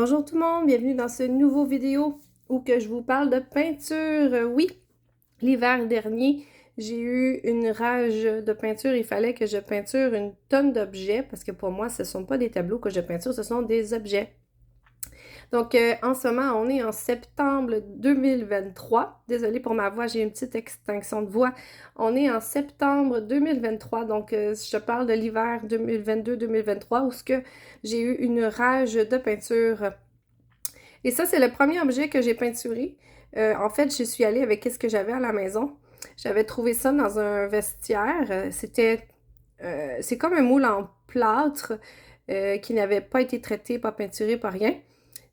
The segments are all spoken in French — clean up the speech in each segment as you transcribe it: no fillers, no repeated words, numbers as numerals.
Bonjour tout le monde, bienvenue dans ce nouveau vidéo où que je vous parle de peinture. Oui, l'hiver dernier, j'ai eu une rage de peinture. Il fallait que je peinture une tonne d'objets parce que pour moi, ce ne sont pas des tableaux que je peinture, ce sont des objets. Donc, en ce moment, on est en septembre 2023. Désolée pour ma voix, j'ai une petite extinction de voix. On est en septembre 2023, donc je parle de l'hiver 2022-2023 où ce que j'ai eu une rage de peinture. Et ça, c'est le premier objet que j'ai peinturé. En fait, je suis allée avec ce que j'avais à la maison. J'avais trouvé ça dans un vestiaire. C'est comme un moule en plâtre qui n'avait pas été traité, pas peinturé, pas rien.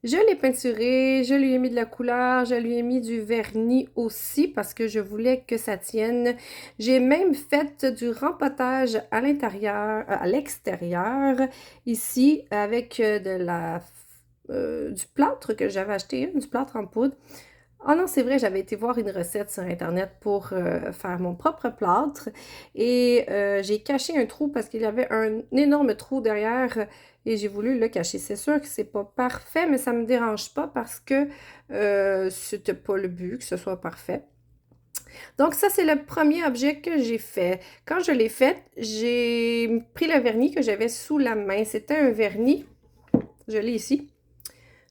Je l'ai peinturé, je lui ai mis de la couleur, je lui ai mis du vernis aussi parce que je voulais que ça tienne. J'ai même fait du rempotage à l'intérieur, à l'extérieur, ici, avec du plâtre que j'avais acheté, du plâtre en poudre. Ah non, c'est vrai, j'avais été voir une recette sur Internet pour faire mon propre plâtre et j'ai caché un trou parce qu'il y avait un énorme trou derrière et j'ai voulu le cacher. C'est sûr que c'est pas parfait, mais ça me dérange pas parce que c'était pas le but que ce soit parfait. Donc ça, c'est le premier objet que j'ai fait. Quand je l'ai fait, j'ai pris le vernis que j'avais sous la main. C'était un vernis, je l'ai ici.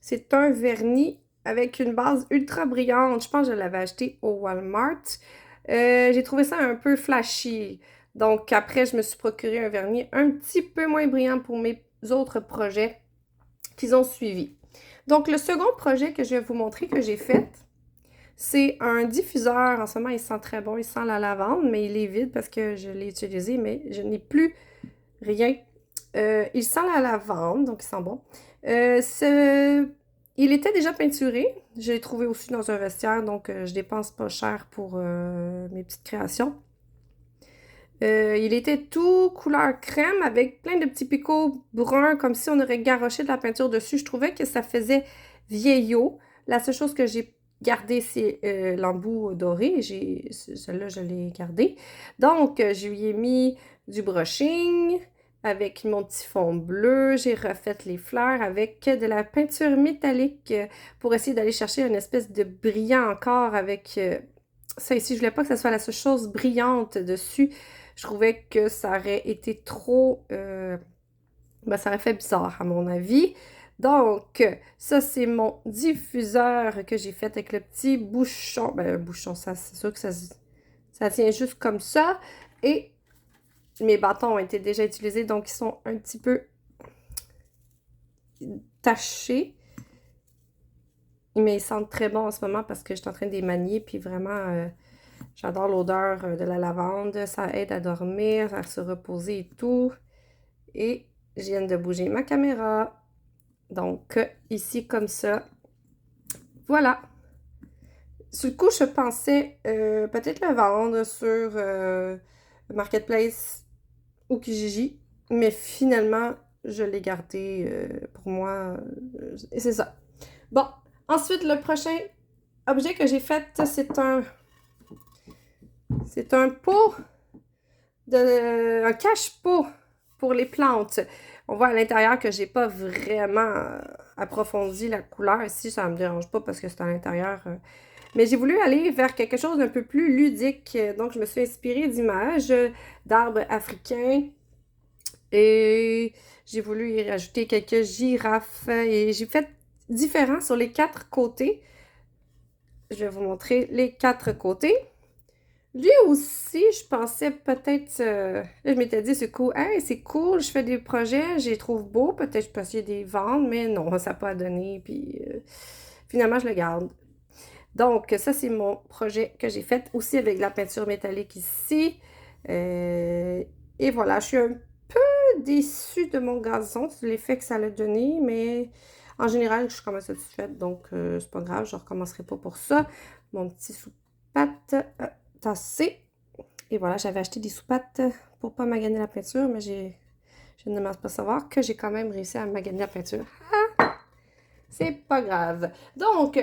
C'est un vernis avec une base ultra brillante. Je pense que je l'avais acheté au Walmart. J'ai trouvé ça un peu flashy. Donc après, je me suis procuré un vernis un petit peu moins brillant pour mes autres projets qui ont suivi. Donc le second projet que je vais vous montrer que j'ai fait, c'est un diffuseur. En ce moment, il sent très bon. Il sent la lavande, mais il est vide parce que je l'ai utilisé, mais je n'ai plus rien. Il sent la lavande, donc il sent bon. Il était déjà peinturé. Je l'ai trouvé aussi dans un vestiaire, donc je dépense pas cher pour mes petites créations. Il était tout couleur crème avec plein de petits picots bruns, comme si on aurait garoché de la peinture dessus. Je trouvais que ça faisait vieillot. La seule chose que j'ai gardé, c'est l'embout doré. Celle-là, je l'ai gardé. Donc, je lui ai mis du brushing avec mon petit fond bleu. J'ai refait les fleurs avec de la peinture métallique pour essayer d'aller chercher une espèce de brillant encore avec ça ici. Je voulais pas que ça soit la seule chose brillante dessus. Je trouvais que ça aurait été trop... ça aurait fait bizarre à mon avis. Donc, ça, c'est mon diffuseur que j'ai fait avec le petit bouchon. Ben, un bouchon, ça, c'est sûr que ça tient juste comme ça. Et mes bâtons ont été déjà utilisés, donc ils sont un petit peu tachés. Mais ils sentent très bon en ce moment parce que je suis en train de les manier. Puis vraiment, j'adore l'odeur de la lavande. Ça aide à dormir, à se reposer et tout. Et je viens de bouger ma caméra. Donc, ici, comme ça. Voilà. Sur le coup, je pensais peut-être le vendre sur Marketplace ou Kijiji. Mais finalement, je l'ai gardé pour moi. Et c'est ça. Bon, ensuite, le prochain objet que j'ai fait, c'est un pot, un cache-pot pour les plantes. On voit à l'intérieur que j'ai pas vraiment approfondi la couleur. Ici, ça me dérange pas parce que c'est à l'intérieur. Mais j'ai voulu aller vers quelque chose d'un peu plus ludique. Donc, je me suis inspirée d'images d'arbres africains. Et j'ai voulu y rajouter quelques girafes. Et j'ai fait différent sur les 4 côtés. Je vais vous montrer les 4 côtés. Lui aussi, je pensais peut-être... là, je m'étais dit, c'est cool. Hey, c'est cool, je fais des projets, je les trouve beaux. Peut-être je peux essayer de les vendre, mais non, ça n'a pas donné. Puis finalement, je le garde. Donc, ça, c'est mon projet que j'ai fait aussi avec de la peinture métallique ici. Et voilà, je suis un peu déçue de mon gazon, de l'effet que ça a donné, mais en général, je suis quand même satisfaite, donc c'est pas grave, je ne recommencerai pas pour ça. Mon petit soupatte tassé. Et voilà, j'avais acheté des soupattes pour pas maganer la peinture, mais je ne demande pas savoir que j'ai quand même réussi à maganer la peinture. Ah, c'est pas grave. Donc,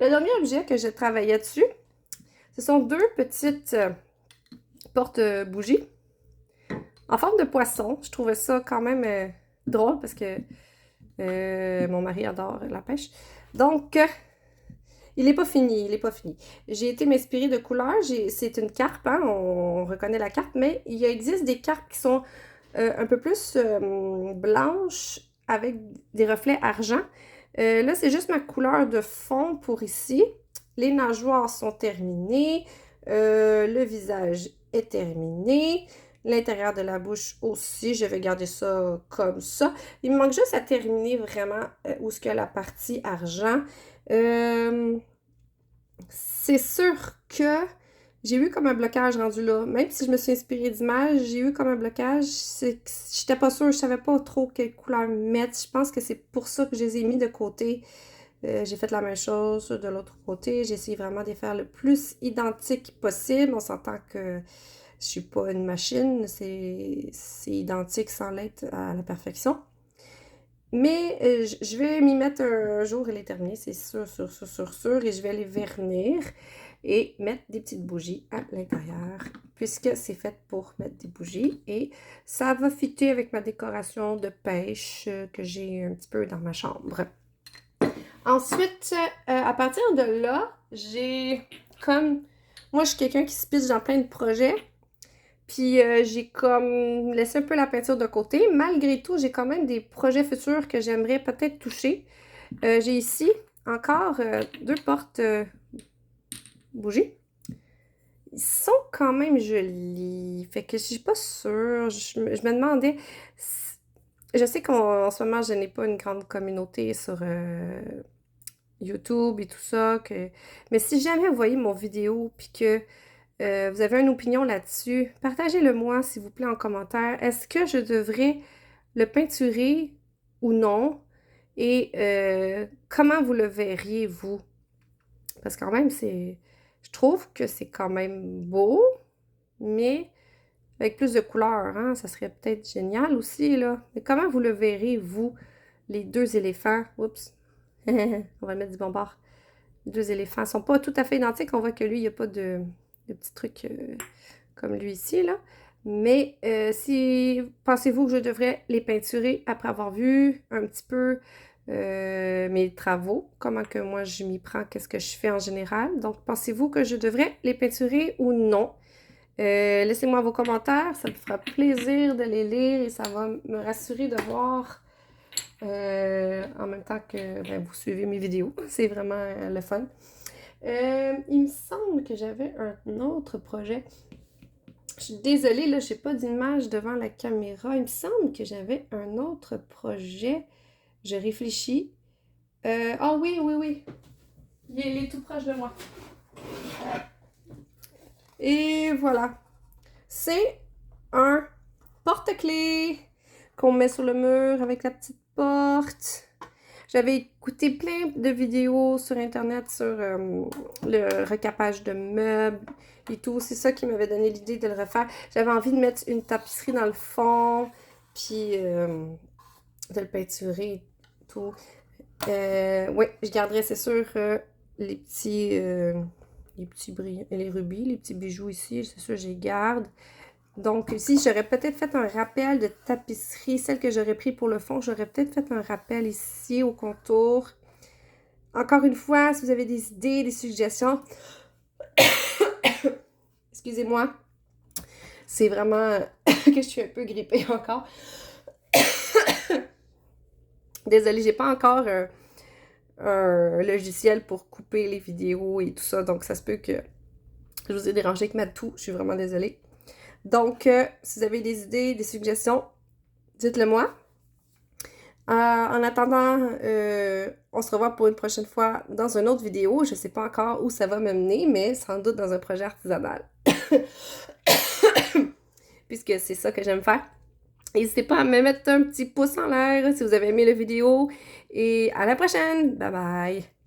le dernier objet que je travaillais dessus, ce sont deux petites porte-bougies en forme de poisson. Je trouvais ça quand même drôle parce que Mon mari adore la pêche. Donc, il n'est pas fini, il n'est pas fini. J'ai été m'inspirer de couleurs. C'est une carpe, hein, on reconnaît la carpe, mais il existe des carpes qui sont un peu plus blanches avec des reflets argent. Là, c'est juste ma couleur de fond pour ici. Les nageoires sont terminées. Le visage est terminé. L'intérieur de la bouche aussi, je vais garder ça comme ça. Il me manque juste à terminer vraiment où est-ce qu'il y a la partie argent. C'est sûr que j'ai eu comme un blocage rendu là. Même si je me suis inspirée d'images, j'ai eu comme un blocage. C'est que j'étais pas sûre, je savais pas trop quelle couleur mettre. Je pense que c'est pour ça que je les ai mis de côté. J'ai fait la même chose de l'autre côté. J'ai essayé vraiment de les faire le plus identique possible. On s'entend que je suis pas une machine. C'est identique sans l'être à la perfection. Mais je vais m'y mettre un jour et les terminer, c'est sûr, sûr, sûr, sûr, sûr. Et je vais les vernir et mettre des petites bougies à l'intérieur, puisque c'est fait pour mettre des bougies. Et ça va fitter avec ma décoration de pêche que j'ai un petit peu dans ma chambre. Ensuite, à partir de là, j'ai comme... Moi, je suis quelqu'un qui se pitche dans plein de projets. Puis j'ai comme laissé un peu la peinture de côté. Malgré tout, j'ai quand même des projets futurs que j'aimerais peut-être toucher. J'ai ici encore deux portes bougies. Ils sont quand même jolis. Fait que je suis pas sûre. Je me demandais... Je sais qu'en ce moment, je n'ai pas une grande communauté sur YouTube et tout ça. Mais si jamais vous voyez mon vidéo puis que vous avez une opinion là-dessus, partagez-le moi, s'il vous plaît, en commentaire. Est-ce que je devrais le peinturer ou non? Et comment vous le verriez, vous? Parce que quand même, je trouve que c'est quand même beau, mais avec plus de couleurs, hein? Ça serait peut-être génial aussi, là. Mais comment vous le verrez, vous, les deux éléphants? Oups! On va mettre du bon bord. Les deux éléphants sont pas tout à fait identiques. On voit que lui, il n'y a pas de petits trucs comme lui ici, là. Mais si pensez-vous que je devrais les peinturer après avoir vu un petit peu mes travaux, comment que moi je m'y prends, qu'est-ce que je fais en général. Donc, pensez-vous que je devrais les peinturer ou non? Laissez-moi vos commentaires, ça me fera plaisir de les lire et ça va me rassurer de voir en même temps que vous suivez mes vidéos. C'est vraiment le fun. Il me semble que j'avais un autre projet. Je suis désolée, là, je n'ai pas d'image devant la caméra. Il me semble que j'avais un autre projet. Je réfléchis. Ah oui, oui, oui. Il est tout proche de moi. Et voilà. C'est un porte-clés qu'on met sur le mur avec la petite porte. J'avais écouté plein de vidéos sur Internet sur le recapage de meubles et tout. C'est ça qui m'avait donné l'idée de le refaire. J'avais envie de mettre une tapisserie dans le fond, puis de le peinturer et tout. Oui, je garderai, c'est sûr, les petits brillants, les rubis, les petits bijoux ici, c'est sûr, je les garde. Donc ici, j'aurais peut-être fait un rappel de tapisserie, celle que j'aurais pris pour le fond. J'aurais peut-être fait un rappel ici au contour. Encore une fois, si vous avez des idées, des suggestions, excusez-moi, c'est vraiment que je suis un peu grippée encore. Désolée, j'ai pas encore un logiciel pour couper les vidéos et tout ça, donc ça se peut que je vous ai dérangé avec ma toux. Je suis vraiment désolée. Donc, si vous avez des idées, des suggestions, dites-le moi. En attendant, on se revoit pour une prochaine fois dans une autre vidéo. Je ne sais pas encore où ça va me mener, mais sans doute dans un projet artisanal. Puisque c'est ça que j'aime faire. N'hésitez pas à me mettre un petit pouce en l'air si vous avez aimé la vidéo. Et à la prochaine! Bye bye!